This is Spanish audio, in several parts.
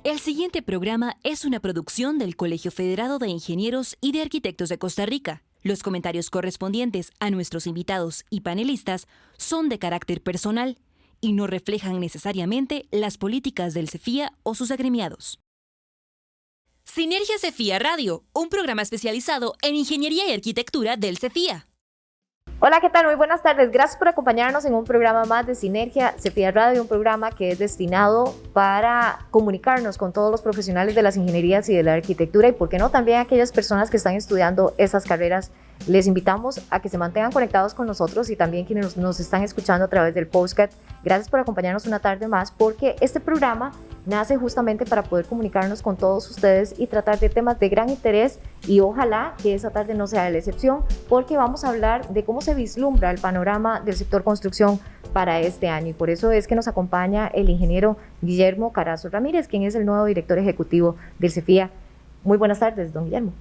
El siguiente programa es una producción del Colegio Federado de Ingenieros y de Arquitectos de Costa Rica. Los comentarios correspondientes a nuestros invitados y panelistas son de carácter personal y no reflejan necesariamente las políticas del CEFIA o sus agremiados. Sinergia CEFIA Radio, un programa especializado en ingeniería y arquitectura del CEFIA. Hola, ¿qué tal? Muy buenas tardes. Gracias por acompañarnos en un programa más de Sinergia CEFIA Radio, un programa que es destinado para comunicarnos con todos los profesionales de las ingenierías y de la arquitectura y, por qué no, también aquellas personas que están estudiando esas carreras. Les invitamos a que se mantengan conectados con nosotros y también quienes nos están escuchando a través del podcast. Gracias por acompañarnos una tarde más, porque este programa nace justamente para poder comunicarnos con todos ustedes y tratar de temas de gran interés, y ojalá que esa tarde no sea la excepción, porque vamos a hablar de cómo se vislumbra el panorama del sector construcción para este año, y por eso es que nos acompaña el ingeniero Guillermo Carazo Ramírez, quien es el nuevo director ejecutivo del CEFIA. Muy buenas tardes, don Guillermo.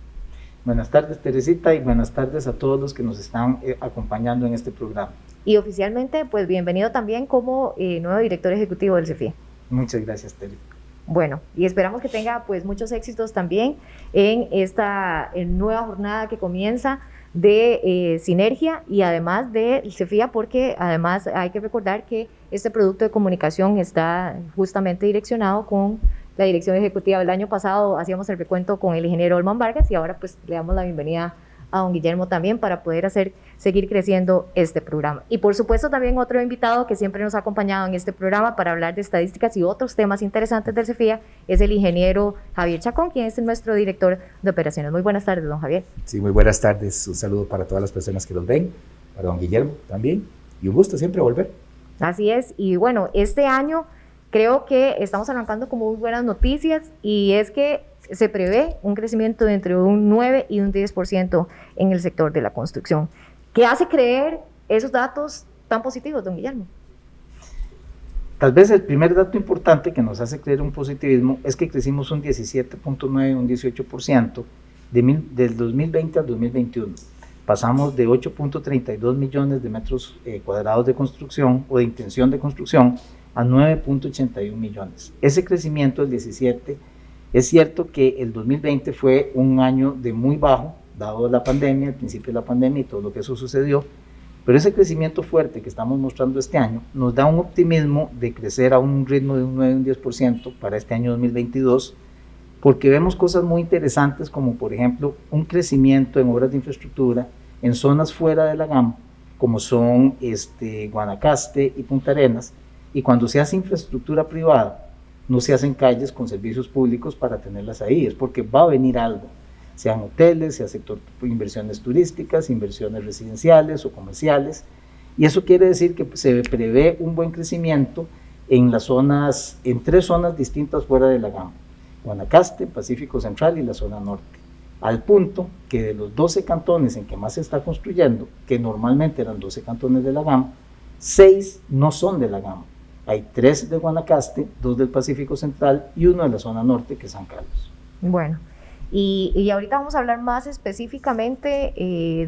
Buenas tardes, Teresita, y buenas tardes a todos los que nos están acompañando en este programa. Y oficialmente, pues bienvenido también como nuevo director ejecutivo del CEFIA. Muchas gracias, Teresita. Bueno, y esperamos que tenga pues muchos éxitos también en esta nueva jornada que comienza de Sinergia y además del CEFIA, porque además hay que recordar que este producto de comunicación está justamente direccionado con la dirección ejecutiva. El año pasado hacíamos el recuento con el ingeniero Olman Vargas y ahora pues le damos la bienvenida a don Guillermo también para poder seguir creciendo este programa. Y por supuesto también otro invitado que siempre nos ha acompañado en este programa para hablar de estadísticas y otros temas interesantes del CEFIA es el ingeniero Javier Chacón, quien es nuestro director de operaciones. Muy buenas tardes, don Javier. Sí, muy buenas tardes. Un saludo para todas las personas que nos ven, para don Guillermo también, y un gusto siempre volver. Así es, y bueno, este año creo que estamos arrancando con muy buenas noticias, y es que se prevé un crecimiento de entre un 9 y un 10% en el sector de la construcción. ¿Qué hace creer esos datos tan positivos, don Guillermo? Tal vez el primer dato importante que nos hace creer un positivismo es que crecimos un 17.9, un 18% del 2020 al 2021. Pasamos de 8.32 millones de metros cuadrados de construcción o de intención de construcción a 9.81 millones. Ese crecimiento del 17%, es cierto que el 2020 fue un año de muy bajo, dado la pandemia, el principio de la pandemia y todo lo que eso sucedió, pero ese crecimiento fuerte que estamos mostrando este año nos da un optimismo de crecer a un ritmo de un 9 un 10% para este año 2022, porque vemos cosas muy interesantes como, por ejemplo, un crecimiento en obras de infraestructura en zonas fuera de la gama, como son Guanacaste y Punta Arenas, y cuando se hace infraestructura privada, no se hacen calles con servicios públicos para tenerlas ahí, es porque va a venir algo, sean hoteles, sea sector de inversiones turísticas, inversiones residenciales o comerciales, y eso quiere decir que se prevé un buen crecimiento en tres zonas distintas fuera de la gama: Guanacaste, Pacífico Central y la zona norte, al punto que de los 12 cantones en que más se está construyendo, que normalmente eran 12 cantones de la gama, 6 no son de la gama. Hay 3 de Guanacaste, 2 del Pacífico Central y 1 de la zona norte, que es San Carlos. Bueno, y ahorita vamos a hablar más específicamente,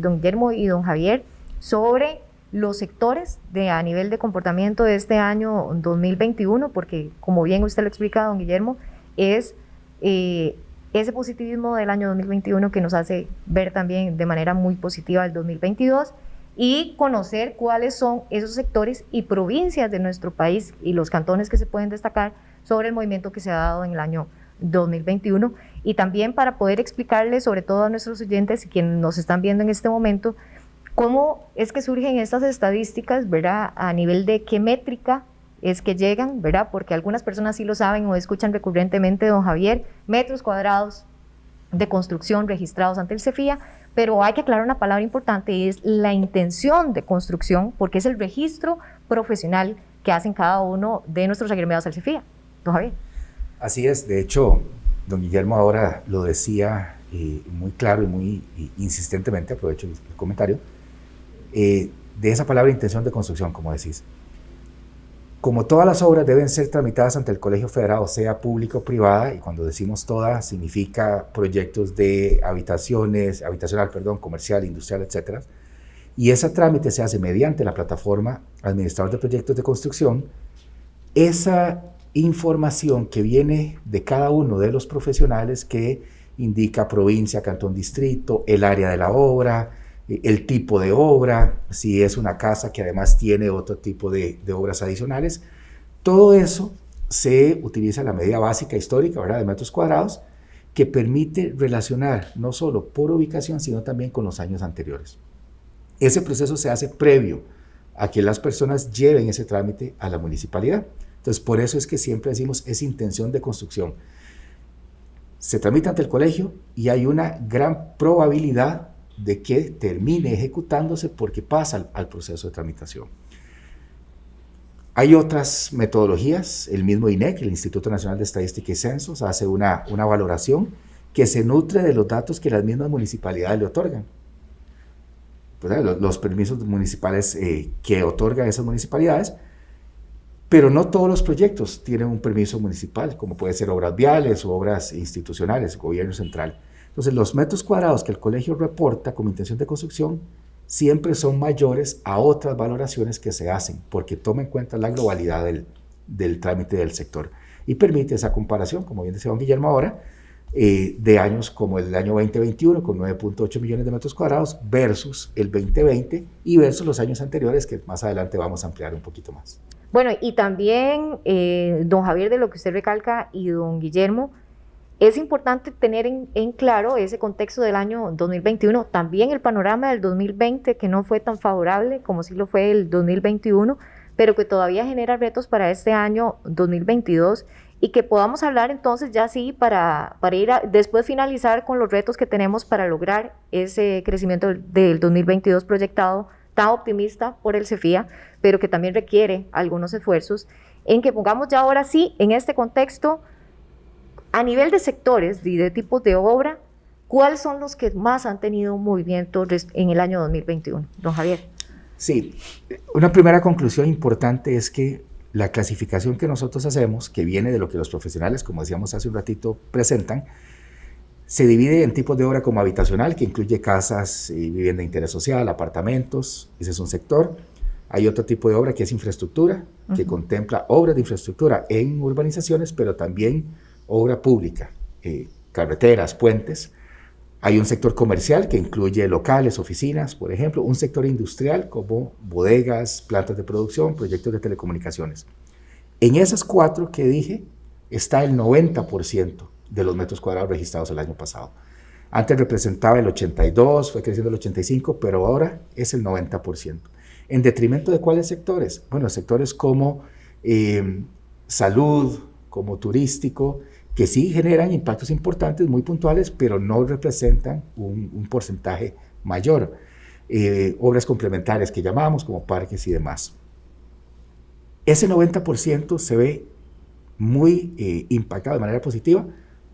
don Guillermo y don Javier, sobre los sectores a nivel de comportamiento de este año 2021, porque como bien usted lo explica, don Guillermo, es ese positivismo del año 2021 que nos hace ver también de manera muy positiva el 2022, y conocer cuáles son esos sectores y provincias de nuestro país y los cantones que se pueden destacar sobre el movimiento que se ha dado en el año 2021, y también para poder explicarles, sobre todo a nuestros oyentes y quienes nos están viendo en este momento, cómo es que surgen estas estadísticas, ¿verdad? A nivel de qué métrica es que llegan, ¿verdad? Porque algunas personas sí lo saben o escuchan recurrentemente, don Javier, metros cuadrados de construcción registrados ante el CEFIA, pero hay que aclarar una palabra importante y es la intención de construcción, porque es el registro profesional que hacen cada uno de nuestros agremiados al CEFIA. Don Javier. Así es, de hecho, don Guillermo ahora lo decía muy claro y muy insistentemente, aprovecho el comentario, de esa palabra intención de construcción, como decís. Como todas las obras deben ser tramitadas ante el Colegio Federado, sea pública o privada, y cuando decimos todas, significa proyectos de habitacional, comercial, industrial, etc. Y ese trámite se hace mediante la plataforma Administrador de Proyectos de Construcción. Esa información que viene de cada uno de los profesionales que indica provincia, cantón, distrito, el área de la obra, el tipo de obra, si es una casa que además tiene otro tipo de obras adicionales. Todo eso se utiliza la medida básica histórica, ¿verdad?, de metros cuadrados, que permite relacionar no solo por ubicación, sino también con los años anteriores. Ese proceso se hace previo a que las personas lleven ese trámite a la municipalidad. Entonces, por eso es que siempre decimos es intención de construcción. Se tramita ante el colegio y hay una gran probabilidad de que termine ejecutándose porque pasa al proceso de tramitación. Hay otras metodologías, el mismo INEC, el Instituto Nacional de Estadística y Censos, hace una valoración que se nutre de los datos que las mismas municipalidades le otorgan. Pues, los permisos municipales que otorgan esas municipalidades, pero no todos los proyectos tienen un permiso municipal, como puede ser obras viales o obras institucionales, gobierno central. Entonces, los metros cuadrados que el colegio reporta como intención de construcción siempre son mayores a otras valoraciones que se hacen, porque toma en cuenta la globalidad del trámite del sector y permite esa comparación, como bien decía don Guillermo ahora, de años como el año 2021 con 9.8 millones de metros cuadrados versus el 2020 y versus los años anteriores, que más adelante vamos a ampliar un poquito más. Bueno, y también, don Javier, de lo que usted recalca, y don Guillermo, es importante tener en claro ese contexto del año 2021, también el panorama del 2020, que no fue tan favorable como sí lo fue el 2021, pero que todavía genera retos para este año 2022, y que podamos hablar entonces ya sí para ir después finalizar con los retos que tenemos para lograr ese crecimiento del 2022 proyectado tan optimista por el CEFIA, pero que también requiere algunos esfuerzos, en que pongamos ya ahora sí en este contexto a nivel de sectores y de tipos de obra, ¿cuáles son los que más han tenido un movimiento en el año 2021? Don Javier. Sí, una primera conclusión importante es que la clasificación que nosotros hacemos, que viene de lo que los profesionales, como decíamos hace un ratito, presentan, se divide en tipos de obra como habitacional, que incluye casas y vivienda de interés social, apartamentos, ese es un sector. Hay otro tipo de obra que es infraestructura, que contempla obras de infraestructura en urbanizaciones, pero también obra pública, carreteras, puentes. Hay un sector comercial que incluye locales, oficinas, por ejemplo, un sector industrial como bodegas, plantas de producción, proyectos de telecomunicaciones. En esas cuatro que dije está el 90% de los metros cuadrados registrados el año pasado. Antes representaba el 82, fue creciendo el 85, pero ahora es el 90%. ¿En detrimento de cuáles sectores? Bueno, sectores como salud, como turístico, que sí generan impactos importantes, muy puntuales, pero no representan un porcentaje mayor. Obras complementarias que llamamos, como parques y demás. Ese 90% se ve muy impactado de manera positiva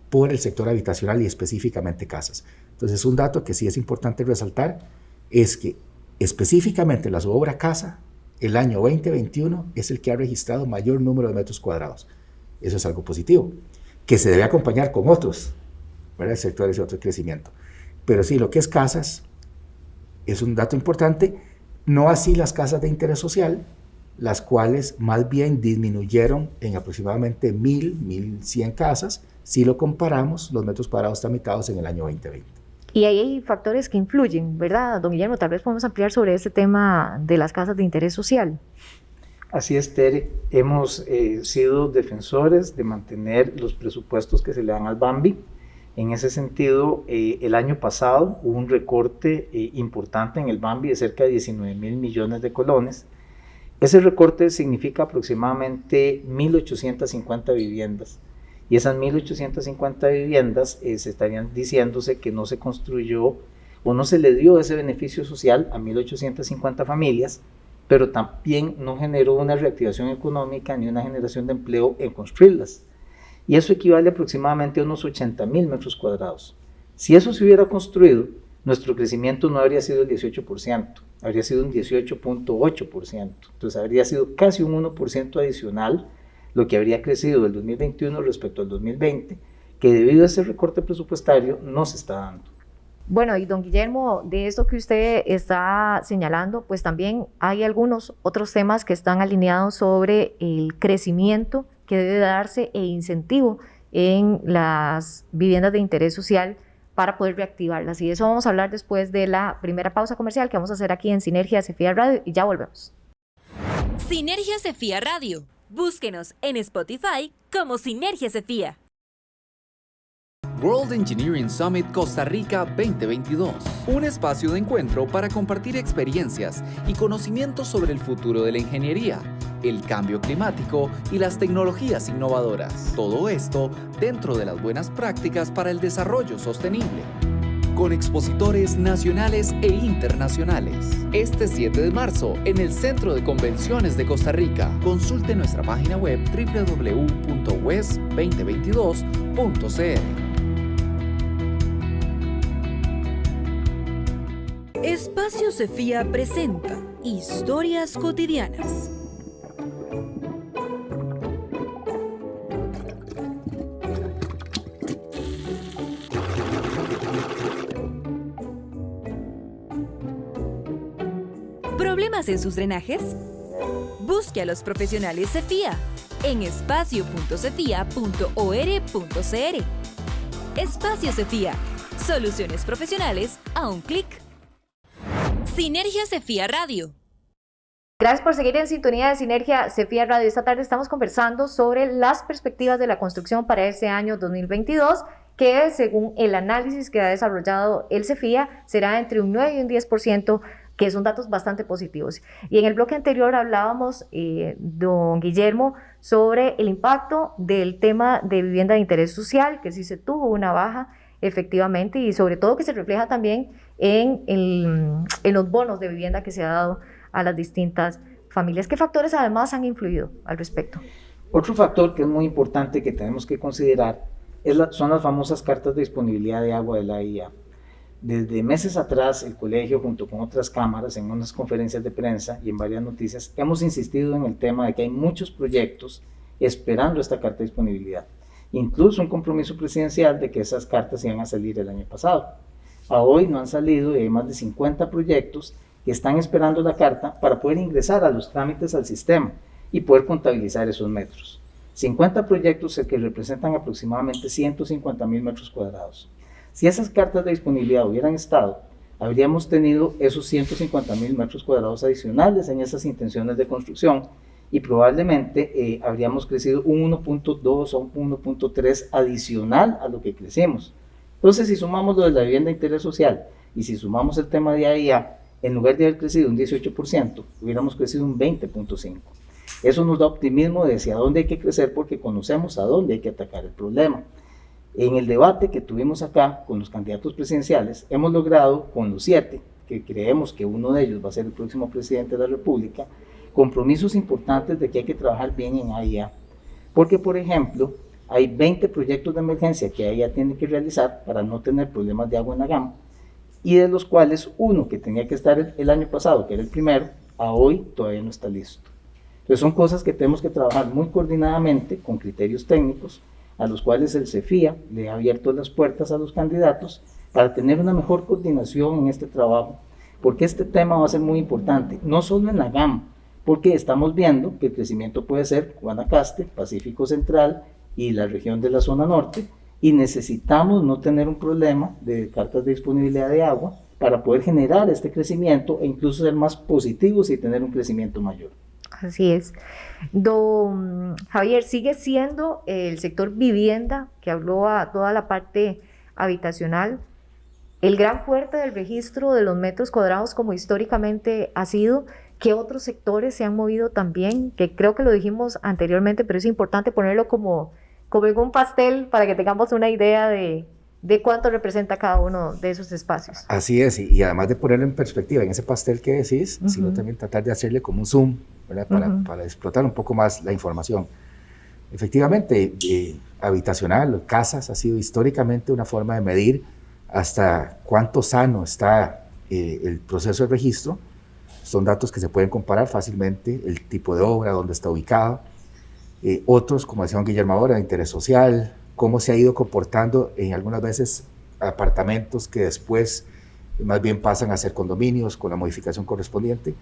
por el sector habitacional y específicamente casas. Entonces, un dato que sí es importante resaltar es que específicamente la obra casa, el año 2021 es el que ha registrado mayor número de metros cuadrados. Eso es algo positivo, que se debe acompañar con otros, ¿verdad?, sectores de otro crecimiento. Pero sí, lo que es casas es un dato importante, no así las casas de interés social, las cuales más bien disminuyeron en aproximadamente 1.100 casas, si lo comparamos los metros cuadrados tramitados en el año 2020. Y ahí hay factores que influyen, ¿verdad, don Guillermo? Tal vez podemos ampliar sobre este tema de las casas de interés social. Así es, Tere. Hemos sido defensores de mantener los presupuestos que se le dan al BAMBI. En ese sentido, el año pasado hubo un recorte importante en el BAMBI de cerca de 19.000 millones de colones. Ese recorte significa aproximadamente 1.850 viviendas. Y esas 1.850 viviendas se estarían diciéndose que no se construyó o no se le dio ese beneficio social a 1.850 familias, pero también no generó una reactivación económica ni una generación de empleo en construirlas. Y eso equivale aproximadamente a unos 80.000 metros cuadrados. Si eso se hubiera construido, nuestro crecimiento no habría sido el 18%, habría sido un 18.8%. Entonces habría sido casi un 1% adicional lo que habría crecido del 2021 respecto al 2020, que debido a ese recorte presupuestario no se está dando. Bueno, y don Guillermo, de esto que usted está señalando, pues también hay algunos otros temas que están alineados sobre el crecimiento que debe darse e incentivo en las viviendas de interés social para poder reactivarlas. Y de eso vamos a hablar después de la primera pausa comercial que vamos a hacer aquí en Sinergia Cefía Radio y ya volvemos. Sinergia Cefía Radio. Búsquenos en Spotify como Sinergia Cefía. World Engineering Summit Costa Rica 2022. Un espacio de encuentro para compartir experiencias y conocimientos sobre el futuro de la ingeniería, el cambio climático y las tecnologías innovadoras. Todo esto dentro de las buenas prácticas para el desarrollo sostenible. Con expositores nacionales e internacionales. Este 7 de marzo en el Centro de Convenciones de Costa Rica. Consulte nuestra página web www.wes2022.cr. Espacio Cefía presenta Historias Cotidianas. ¿Problemas en sus drenajes? Busque a los profesionales Cefía en espacio.cefía.or.cr. Espacio Cefía. Soluciones profesionales a un clic. Sinergia Cefía Radio. Gracias por seguir en sintonía de Sinergia Cefía Radio. Esta tarde estamos conversando sobre las perspectivas de la construcción para este año 2022, que según el análisis que ha desarrollado el Cefía, será entre un 9 y un 10%, que son datos bastante positivos. Y en el bloque anterior hablábamos, don Guillermo, sobre el impacto del tema de vivienda de interés social, que sí se tuvo una baja, efectivamente, y sobre todo que se refleja también en los bonos de vivienda que se ha dado a las distintas familias. ¿Qué factores además han influido al respecto? Otro factor que es muy importante que tenemos que considerar son las famosas cartas de disponibilidad de agua de la AIA. Desde meses atrás, el colegio, junto con otras cámaras, en unas conferencias de prensa y en varias noticias, hemos insistido en el tema de que hay muchos proyectos esperando esta carta de disponibilidad. Incluso un compromiso presidencial de que esas cartas iban a salir el año pasado. A hoy no han salido y hay más de 50 proyectos que están esperando la carta para poder ingresar a los trámites al sistema y poder contabilizar esos metros. 50 proyectos que representan aproximadamente 150.000 metros cuadrados. Si esas cartas de disponibilidad hubieran estado, habríamos tenido esos 150.000 metros cuadrados adicionales en esas intenciones de construcción y probablemente habríamos crecido un 1.2 o un 1.3 adicional a lo que crecimos. Entonces, si sumamos lo de la vivienda de interés social y si sumamos el tema de AIA, en lugar de haber crecido un 18%, hubiéramos crecido un 20.5%. Eso nos da optimismo de hacia dónde hay que crecer porque conocemos a dónde hay que atacar el problema. En el debate que tuvimos acá con los candidatos presidenciales, hemos logrado con los 7, que creemos que uno de ellos va a ser el próximo presidente de la República, compromisos importantes de que hay que trabajar bien en AIA. Porque, por ejemplo, hay 20 proyectos de emergencia que AIA tiene que realizar para no tener problemas de agua en la gama, y de los cuales uno que tenía que estar el año pasado, que era el primero, a hoy todavía no está listo. Entonces son cosas que tenemos que trabajar muy coordinadamente con criterios técnicos, a los cuales el Cefía le ha abierto las puertas a los candidatos para tener una mejor coordinación en este trabajo, porque este tema va a ser muy importante, no solo en la gama, porque estamos viendo que el crecimiento puede ser Guanacaste, Pacífico Central y la región de la zona norte, y necesitamos no tener un problema de cartas de disponibilidad de agua para poder generar este crecimiento e incluso ser más positivos y tener un crecimiento mayor. Así es. Don Javier, ¿sigue siendo el sector vivienda, que habló a toda la parte habitacional, el gran fuerte del registro de los metros cuadrados como históricamente ha sido? ¿Qué otros sectores se han movido también? Que creo que lo dijimos anteriormente, pero es importante ponerlo como en un pastel para que tengamos una idea de de cuánto representa cada uno de esos espacios. Así es, y además de ponerlo en perspectiva en ese pastel que decís, sino también tratar de hacerle como un zoom, ¿verdad? Para explotar un poco más la información. Efectivamente, habitacional, casas, ha sido históricamente una forma de medir hasta cuánto sano está el proceso de registro. Son datos que se pueden comparar fácilmente, el tipo de obra, dónde está ubicado. Otros, como decía don Guillermo ahora, de interés social, cómo se ha ido comportando en algunas veces apartamentos que después más bien pasan a ser condominios con la modificación correspondiente.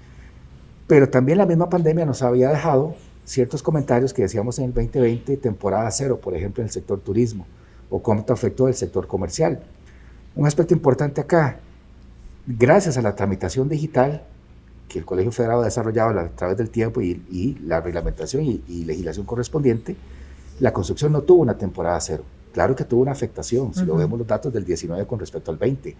Pero también la misma pandemia nos había dejado ciertos comentarios que decíamos en el 2020, temporada cero, por ejemplo, en el sector turismo, o cómo afectó el sector comercial. Un aspecto importante acá, gracias a la tramitación digital que el Colegio Federado ha desarrollado a través del tiempo y la reglamentación y legislación correspondiente, la construcción no tuvo una temporada cero. Claro que tuvo una afectación, si lo vemos los datos del 19 con respecto al 20,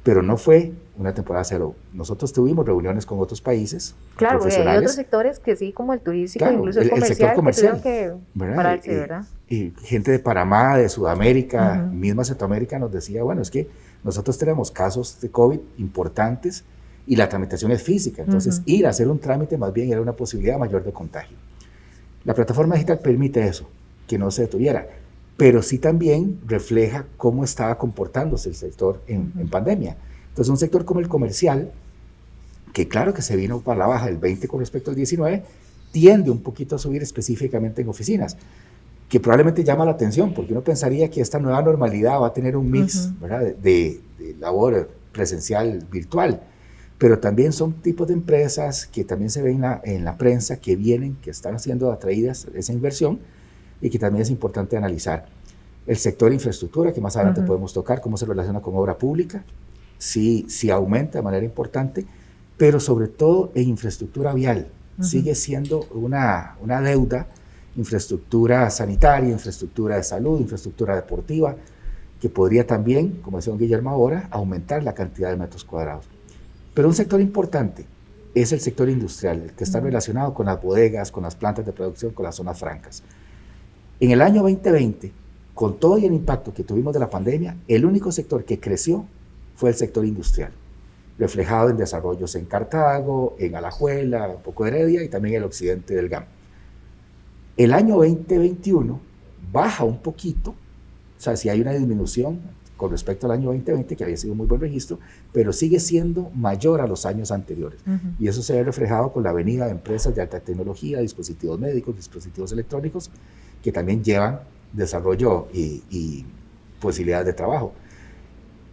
pero no fue una temporada cero. Nosotros tuvimos reuniones con otros países profesionales. Hay otros sectores que sí, como el turístico, claro, incluso el sector comercial, que ¿verdad? pararse, ¿verdad? Y gente de Panamá, de Sudamérica, misma Centroamérica nos decía, bueno, es que nosotros tenemos casos de COVID importantes y la tramitación es física, entonces ir a hacer un trámite más bien era una posibilidad mayor de contagio. La plataforma digital permite eso, que no se detuviera, pero sí también refleja cómo estaba comportándose el sector en pandemia. Entonces un sector como el comercial, que claro que se vino para la baja del 20 con respecto al 19, tiende un poquito a subir específicamente en oficinas, que probablemente llama la atención, porque uno pensaría que esta nueva normalidad va a tener un mix, ¿verdad? de labor presencial virtual, pero también son tipos de empresas que también se ven en la prensa, que vienen, que están siendo atraídas a esa inversión, y que también es importante analizar. El sector de infraestructura, que más adelante podemos tocar, cómo se relaciona con obra pública, sí aumenta de manera importante, pero sobre todo en infraestructura vial. Sigue siendo una deuda, infraestructura sanitaria, infraestructura de salud, infraestructura deportiva, que podría también, como decía don Guillermo ahora, aumentar la cantidad de metros cuadrados. Pero un sector importante es el sector industrial, el que está relacionado con las bodegas, con las plantas de producción, con las zonas francas. En el año 2020, con todo y el impacto que tuvimos de la pandemia, el único sector que creció fue el sector industrial, reflejado en desarrollos en Cartago, en Alajuela, un poco de Heredia y también el occidente del GAM. El año 2021 baja un poquito, o sea, sí hay una disminución con respecto al año 2020, que había sido un muy buen registro, pero sigue siendo mayor a los años anteriores. Y eso se ve reflejado con la venida de empresas de alta tecnología, dispositivos médicos, dispositivos electrónicos, que también llevan desarrollo y posibilidades de trabajo.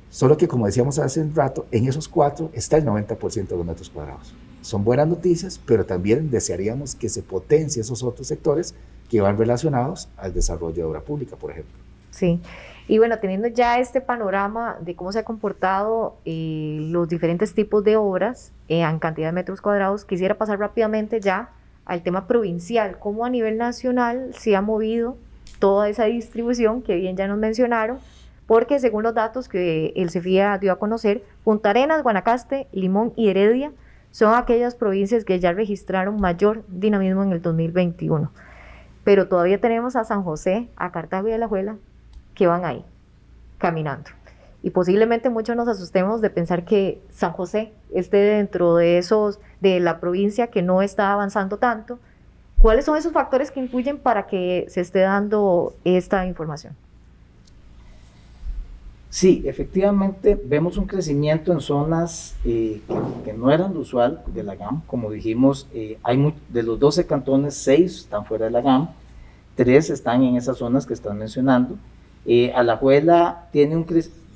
Solo que, como decíamos hace un rato, en esos 4 está el 90% de los metros cuadrados. Son buenas noticias, pero también desearíamos que se potencie esos otros sectores que van relacionados al desarrollo de obra pública, por ejemplo. Sí, y bueno, teniendo ya este panorama de cómo se ha comportado los diferentes tipos de obras en cantidad de metros cuadrados, quisiera pasar rápidamente ya al tema provincial, cómo a nivel nacional se ha movido toda esa distribución que bien ya nos mencionaron, porque según los datos que el CEFIA dio a conocer, Punta Arenas, Guanacaste, Limón y Heredia son aquellas provincias que ya registraron mayor dinamismo en el 2021. Pero todavía tenemos a San José, a Cartago y a Alajuela, que van ahí, caminando. Y posiblemente muchos nos asustemos de pensar que San José esté dentro de la provincia que no está avanzando tanto. ¿Cuáles son esos factores que influyen para que se esté dando esta información? Sí, efectivamente vemos un crecimiento en zonas que no eran lo usual de la GAM. Como dijimos, de los 12 cantones, 6 están fuera de la GAM, 3 están en esas zonas que están mencionando. Alajuela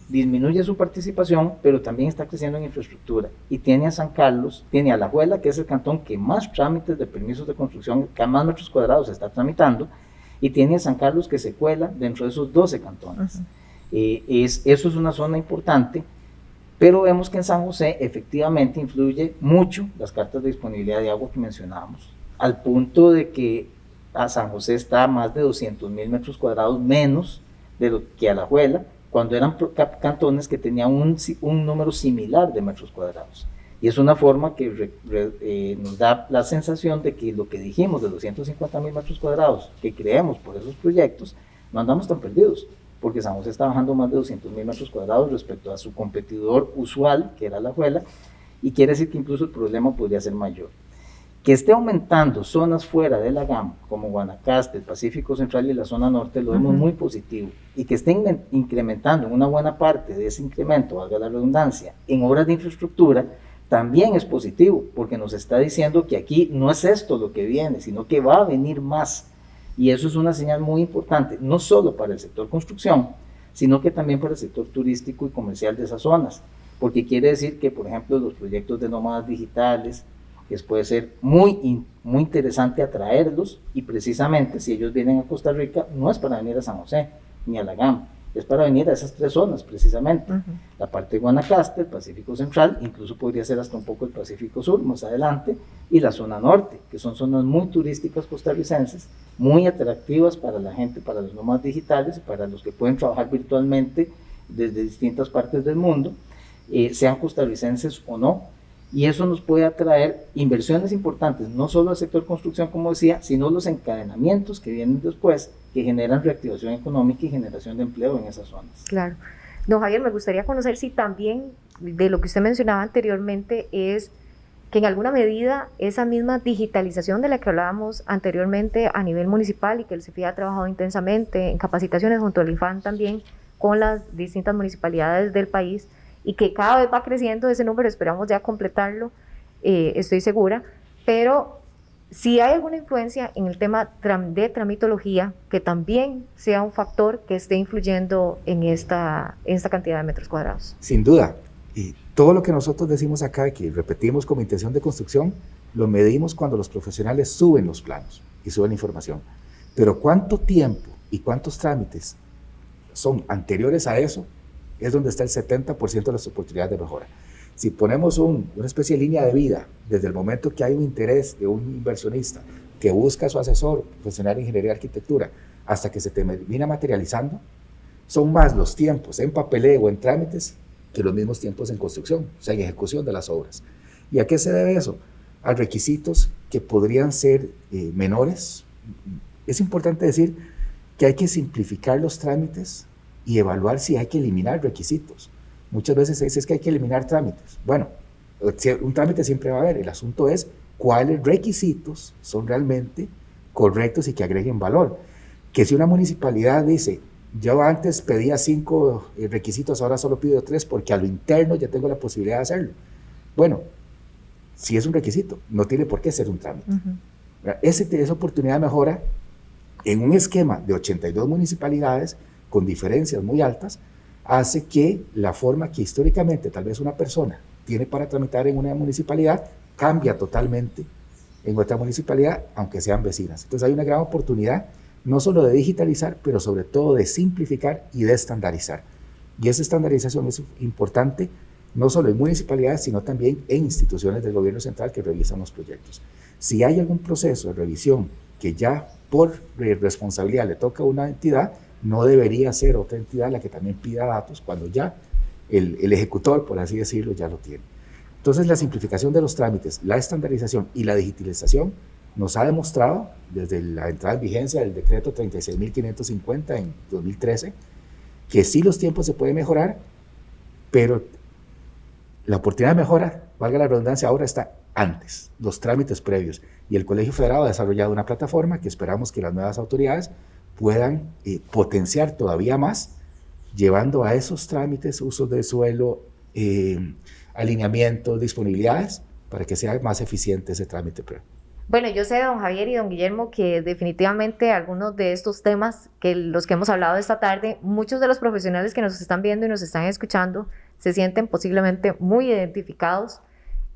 disminuye su participación, pero también está creciendo en infraestructura. Y tiene a San Carlos, tiene a Alajuela, que es el cantón que más trámites de permisos de construcción, que más metros cuadrados está tramitando, y tiene a San Carlos, que se cuela dentro de esos 12 cantones. Eso es una zona importante, pero vemos que en San José efectivamente influye mucho las cartas de disponibilidad de agua que mencionábamos, al punto de que a San José está a más de 200,000 metros cuadrados menos de lo que Alajuela, cuando eran cantones que tenían un número similar de metros cuadrados. Y es una forma que nos da la sensación de que lo que dijimos de los 150,000 metros cuadrados que creemos por esos proyectos, no andamos tan perdidos, porque San José está bajando más de 200.000 metros cuadrados respecto a su competidor usual, que era Alajuela, y quiere decir que incluso el problema podría ser mayor. Que esté aumentando zonas fuera de la GAM, como Guanacaste, el Pacífico Central y la zona norte, lo vemos muy positivo. Y que estén incrementando en una buena parte de ese incremento, valga la redundancia, en obras de infraestructura, también es positivo, porque nos está diciendo que aquí no es esto lo que viene, sino que va a venir más. Y eso es una señal muy importante, no solo para el sector construcción, sino que también para el sector turístico y comercial de esas zonas, porque quiere decir que, por ejemplo, los proyectos de nómadas digitales, que puede ser muy interesante atraerlos, y precisamente si ellos vienen a Costa Rica, no es para venir a San José ni a la GAM, es para venir a esas tres zonas precisamente, la parte de Guanacaste, el Pacífico Central, incluso podría ser hasta un poco el Pacífico Sur más adelante, y la zona norte, que son zonas muy turísticas costarricenses, muy atractivas para la gente, para los nómadas digitales, para los que pueden trabajar virtualmente desde distintas partes del mundo, sean costarricenses o no. Y eso nos puede atraer inversiones importantes, no solo al sector construcción, como decía, sino los encadenamientos que vienen después, que generan reactivación económica y generación de empleo en esas zonas. Claro. Don Javier, me gustaría conocer si también de lo que usted mencionaba anteriormente es que en alguna medida esa misma digitalización de la que hablábamos anteriormente a nivel municipal, y que el CEFI ha trabajado intensamente en capacitaciones junto al INFAN también con las distintas municipalidades del país, y que cada vez va creciendo ese número, esperamos ya completarlo, estoy segura, pero si hay alguna influencia en el tema de tramitología, que también sea un factor que esté influyendo en esta cantidad de metros cuadrados. Sin duda, y todo lo que nosotros decimos acá, que repetimos como intención de construcción, lo medimos cuando los profesionales suben los planos y suben la información. Pero cuánto tiempo y cuántos trámites son anteriores a eso, es donde está el 70% de las oportunidades de mejora. Si ponemos una especie de línea de vida, desde el momento que hay un interés de un inversionista que busca a su asesor profesional de ingeniería y arquitectura, hasta que se termina materializando, son más los tiempos en papeleo o en trámites que los mismos tiempos en construcción, o sea, en ejecución de las obras. ¿Y a qué se debe eso? A requisitos que podrían ser menores. Es importante decir que hay que simplificar los trámites y evaluar si hay que eliminar requisitos. Muchas veces se dice que hay que eliminar trámites. Bueno, un trámite siempre va a haber. El asunto es cuáles requisitos son realmente correctos y que agreguen valor. Que si una municipalidad dice, yo antes pedía 5 requisitos, ahora solo pido 3 porque a lo interno ya tengo la posibilidad de hacerlo. Bueno, si es un requisito, no tiene por qué ser un trámite. Esa oportunidad de mejora en un esquema de 82 municipalidades con diferencias muy altas, hace que la forma que históricamente tal vez una persona tiene para tramitar en una municipalidad cambia totalmente en otra municipalidad, aunque sean vecinas. Entonces hay una gran oportunidad no solo de digitalizar, pero sobre todo de simplificar y de estandarizar. Y esa estandarización es importante no solo en municipalidades, sino también en instituciones del gobierno central que revisan los proyectos. Si hay algún proceso de revisión que ya por responsabilidad le toca a una entidad, no debería ser otra entidad la que también pida datos cuando ya el ejecutor, por así decirlo, ya lo tiene. Entonces, la simplificación de los trámites, la estandarización y la digitalización nos ha demostrado, desde la entrada en vigencia del decreto 36.550 en 2013, que sí los tiempos se pueden mejorar, pero la oportunidad de mejora, valga la redundancia, ahora está antes, los trámites previos. Y el Colegio Federado ha desarrollado una plataforma que esperamos que las nuevas autoridades puedan potenciar todavía más, llevando a esos trámites, usos de suelo, alineamientos, disponibilidades, para que sea más eficiente ese trámite previo. Bueno, yo sé, don Javier y don Guillermo, que definitivamente algunos de estos temas, los que hemos hablado esta tarde, muchos de los profesionales que nos están viendo y nos están escuchando se sienten posiblemente muy identificados,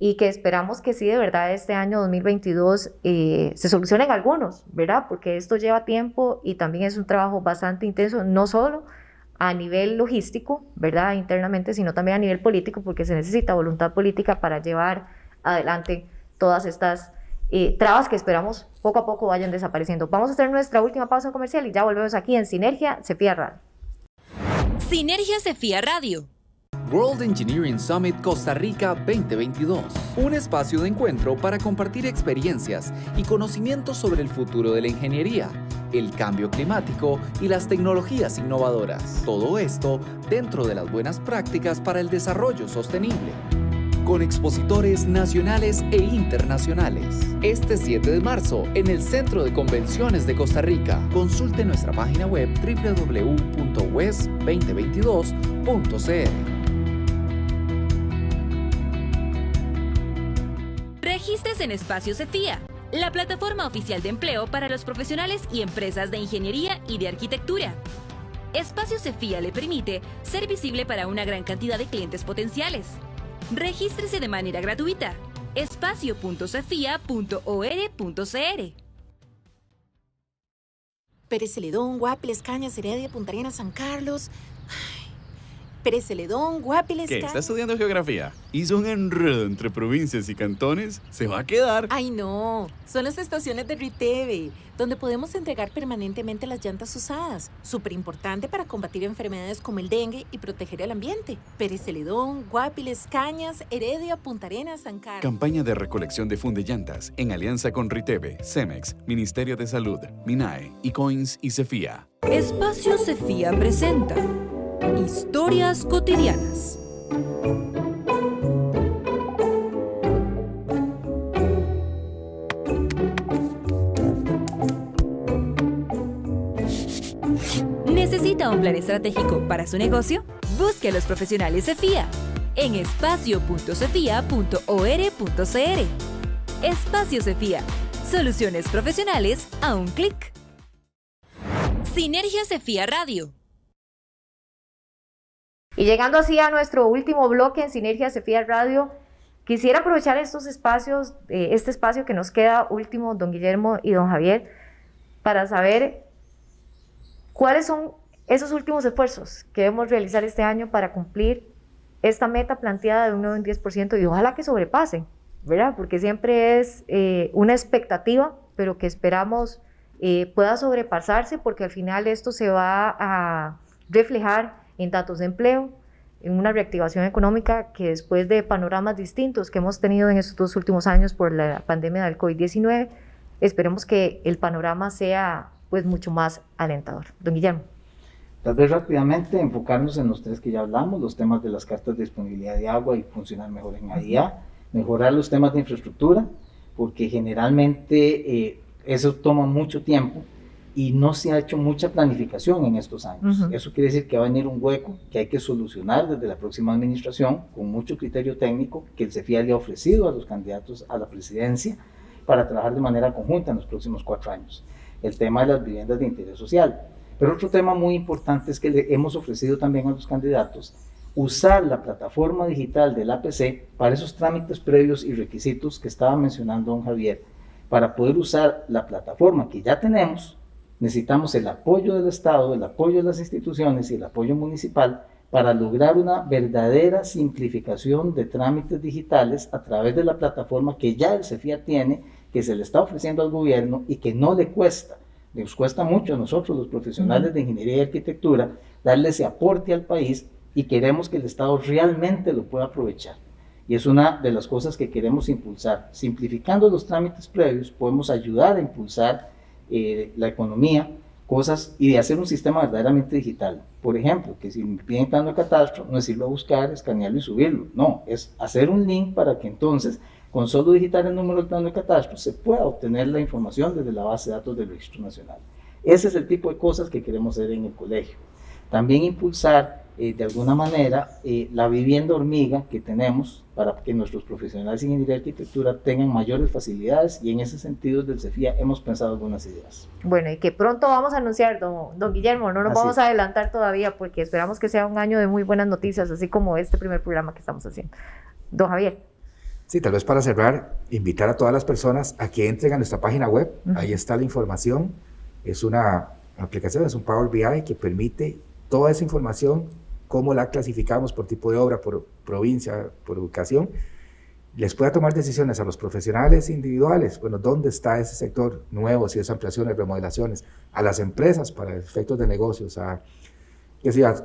y que esperamos que sí, de verdad, este año 2022 se solucionen algunos, ¿verdad? Porque esto lleva tiempo y también es un trabajo bastante intenso, no solo a nivel logístico, ¿verdad? Internamente, sino también a nivel político, porque se necesita voluntad política para llevar adelante todas estas trabas que esperamos poco a poco vayan desapareciendo. Vamos a hacer nuestra última pausa comercial y ya volvemos aquí en Sinergia CEFIA Radio. Sinergia CEFIA Radio. World Engineering Summit Costa Rica 2022. Un espacio de encuentro para compartir experiencias y conocimientos sobre el futuro de la ingeniería, el cambio climático y las tecnologías innovadoras. Todo esto dentro de las buenas prácticas para el desarrollo sostenible. Con expositores nacionales e internacionales. Este 7 de marzo en el Centro de Convenciones de Costa Rica. Consulte nuestra página web www.wes2022.cr. Regístrese en Espacio Cefía, la plataforma oficial de empleo para los profesionales y empresas de ingeniería y de arquitectura. Espacio Cefía le permite ser visible para una gran cantidad de clientes potenciales. Regístrese de manera gratuita. espacio.cefia.or.cr. Pérez Celedón, Guapiles, Cañas, Heredia, Punta Arenas, San Carlos. Pérez Celedón, Guapiles, ¿Qué? Cañas. ¿Está estudiando geografía? ¿Hizo un enredo entre provincias y cantones? Se va a quedar. Ay, no. Son las estaciones de Riteve, donde podemos entregar permanentemente las llantas usadas. Súper importante para combatir enfermedades como el dengue y proteger el ambiente. Pérez Celedón, Guapiles, Cañas, Heredia, Punta Arenas, San Carlos. Campaña de recolección de fundellantas en alianza con Riteve, Cemex, Ministerio de Salud, MINAE, Ecoins y Cefía. Espacio Cefía presenta Historias cotidianas. ¿Necesita un plan estratégico para su negocio? Busque a los profesionales Cefía en espacio.cefia.or.cr. Espacio Cefía, soluciones profesionales a un clic. Sinergia Cefía Radio. Y llegando así a nuestro último bloque en Sinergia Cefía Radio, quisiera aprovechar estos espacios, este espacio que nos queda último, don Guillermo y don Javier, para saber cuáles son esos últimos esfuerzos que debemos realizar este año para cumplir esta meta planteada de un 9 en 10% y ojalá que sobrepasen, ¿verdad? Porque siempre es una expectativa, pero que esperamos pueda sobrepasarse, porque al final esto se va a reflejar en datos de empleo, en una reactivación económica que después de panoramas distintos que hemos tenido en estos 2 últimos años por la pandemia del COVID-19, esperemos que el panorama sea pues mucho más alentador. Don Guillermo. Tal vez rápidamente enfocarnos en los 3 que ya hablamos, los temas de las cartas de disponibilidad de agua y funcionar mejor en AIA, mejorar los temas de infraestructura, porque generalmente eso toma mucho tiempo y no se ha hecho mucha planificación en estos años. Eso quiere decir que va a venir un hueco que hay que solucionar desde la próxima administración con mucho criterio técnico que el CEFIA le ha ofrecido a los candidatos a la presidencia para trabajar de manera conjunta en los próximos 4 años. El tema de las viviendas de interés social. Pero otro tema muy importante es que le hemos ofrecido también a los candidatos usar la plataforma digital del APC para esos trámites previos y requisitos que estaba mencionando don Javier. Para poder usar la plataforma que ya tenemos, necesitamos el apoyo del Estado, el apoyo de las instituciones y el apoyo municipal para lograr una verdadera simplificación de trámites digitales a través de la plataforma que ya el CEFIA tiene, que se le está ofreciendo al gobierno y que no le cuesta. Nos cuesta mucho a nosotros, los profesionales de ingeniería y arquitectura, darle ese aporte al país y queremos que el Estado realmente lo pueda aprovechar. Y es una de las cosas que queremos impulsar. Simplificando los trámites previos, podemos ayudar a impulsar la economía, cosas y de hacer un sistema verdaderamente digital. Por ejemplo, que si me piden plano de catastro, no es irlo a buscar, escanearlo y subirlo. No, es hacer un link para que entonces, con solo digitar el número del plano de catastro, se pueda obtener la información desde la base de datos del Registro Nacional. Ese es el tipo de cosas que queremos hacer en el colegio. También impulsar de alguna manera la vivienda hormiga que tenemos para que nuestros profesionales de ingeniería y arquitectura tengan mayores facilidades y en ese sentido del CEFIA hemos pensado algunas ideas. Bueno, y que pronto vamos a anunciar, don Guillermo, no nos vamos a adelantar todavía porque esperamos que sea un año de muy buenas noticias, así como este primer programa que estamos haciendo. Don Javier. Sí, tal vez para cerrar, invitar a todas las personas a que entren a nuestra página web, ahí está la información, es una aplicación, es un Power BI que permite toda esa información, cómo la clasificamos por tipo de obra, por provincia, por educación, les pueda tomar decisiones a los profesionales individuales, bueno, dónde está ese sector nuevo, si es ampliaciones, remodelaciones, a las empresas para efectos de negocios, a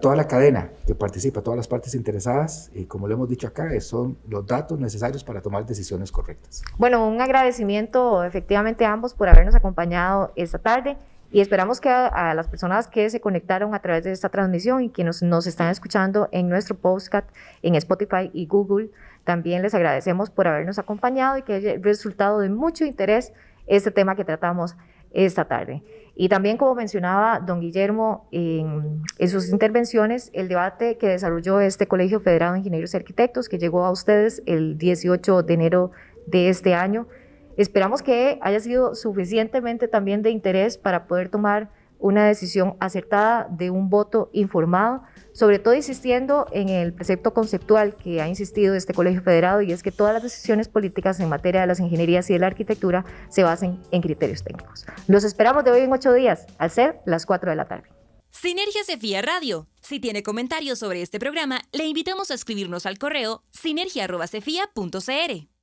toda la cadena que participa, todas las partes interesadas, y como lo hemos dicho acá, son los datos necesarios para tomar decisiones correctas. Bueno, un agradecimiento efectivamente a ambos por habernos acompañado esta tarde Y esperamos que a las personas que se conectaron a través de esta transmisión y que nos están escuchando en nuestro podcast en Spotify y Google, también les agradecemos por habernos acompañado y que haya resultado de mucho interés este tema que tratamos esta tarde. Y también, como mencionaba don Guillermo en sus intervenciones, el debate que desarrolló este Colegio Federado de Ingenieros y Arquitectos, que llegó a ustedes el 18 de enero de este año, esperamos que haya sido suficientemente también de interés para poder tomar una decisión acertada de un voto informado, sobre todo insistiendo en el precepto conceptual que ha insistido este Colegio Federado, y es que todas las decisiones políticas en materia de las ingenierías y de la arquitectura se basen en criterios técnicos. Los esperamos de hoy en 8 días, al ser las 4 de la tarde. Sinergia Cefía Radio. Si tiene comentarios sobre este programa, le invitamos a escribirnos al correo sinergia@cefia.cr.